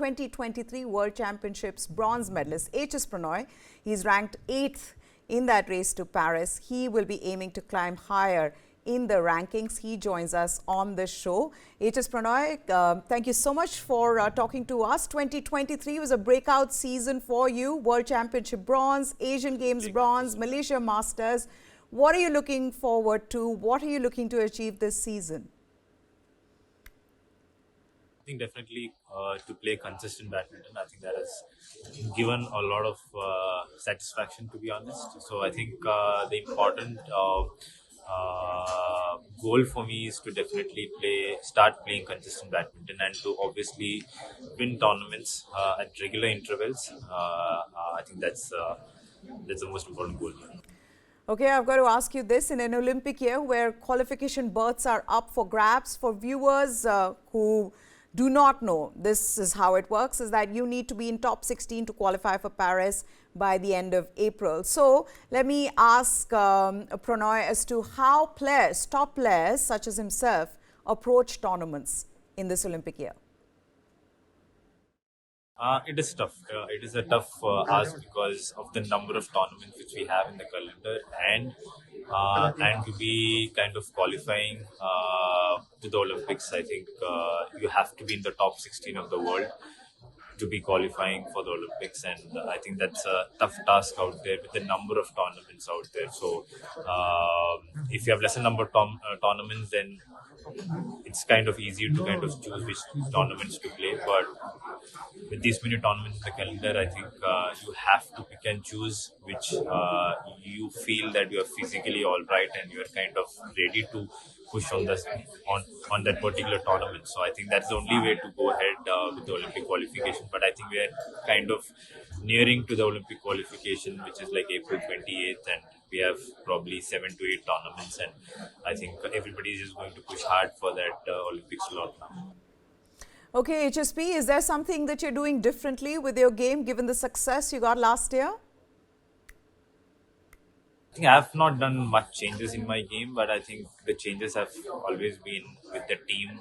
2023 World Championships bronze medalist HS Prannoy. He's ranked 8th in that race to Paris. He will be aiming to climb higher in the rankings. He joins us on the show. HS Prannoy, thank you so much for talking to us. 2023 was a breakout season for you. World Championship bronze, Asian Games bronze, Malaysia Masters. What are you looking forward to? What are you looking to achieve this season? I think definitely to play consistent badminton. I think that has given a lot of satisfaction, to be honest. So I think the important goal for me is to definitely start playing consistent badminton and to obviously win tournaments at regular intervals. I think that's the most important goal. Okay, I've got to ask you this. In an Olympic year where qualification berths are up for grabs, for viewers who do not know, this is how it works, is that you need to be in top 16 to qualify for Paris by the end of April. So let me ask Prannoy as to how players, top players such as himself, approach tournaments in this Olympic year. It is tough. It is a tough ask because of the number of tournaments which we have in the calendar, and to be kind of qualifying to the Olympics. I think you have to be in the top 16 of the world to be qualifying for the Olympics, and I think that's a tough task out there with the number of tournaments out there. So if you have lesser number of tournaments, then it's kind of easier to kind of choose which tournaments to play. But with these many tournaments in the calendar, I think you have to pick and choose which you feel that you are physically all right and you are kind of ready to push on that particular tournament. So I think that's the only way to go ahead with the Olympic qualification. But I think we are kind of nearing to the Olympic qualification, which is like April 28th, and we have probably 7 to 8 tournaments, and I think everybody is just going to push hard for that Olympic slot now. Okay, HSP, is there something that you're doing differently with your game given the success you got last year? I think I have not done much changes in my game, but I think the changes have always been with the team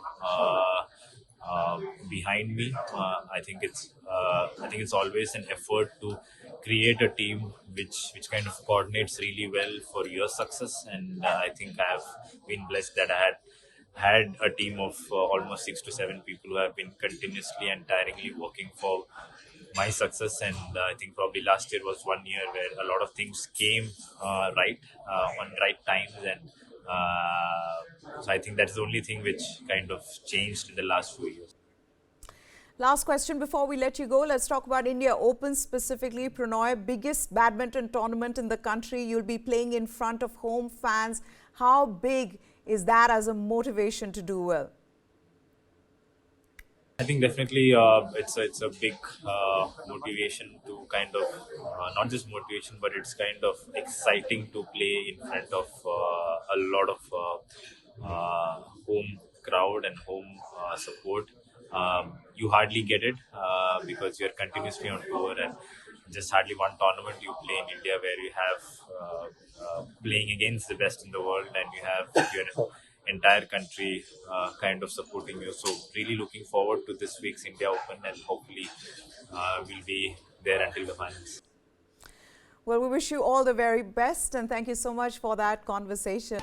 behind me. I think it's always an effort to create a team which kind of coordinates really well for your success, and I think I have been blessed that I had a team of almost 6 to 7 people who have been continuously and tiringly working for my success. And I think probably last year was one year where a lot of things came right on right times, and so I think that's the only thing which kind of changed in the last few years. Last question before we let you go. Let's talk about India Open specifically. Prannoy, biggest badminton tournament in the country. You'll be playing in front of home fans. How big is that as a motivation to do well? I think definitely it's a big motivation to kind of not just motivation, but it's kind of exciting to play in front of a lot of home crowd and home support. You hardly get it because you're continuously on tour, and just hardly one tournament you play in India where you have playing against the best in the world, and you have your entire country kind of supporting you. So really looking forward to this week's India Open, and hopefully we'll be there until the finals. Well, we wish you all the very best, and thank you so much for that conversation.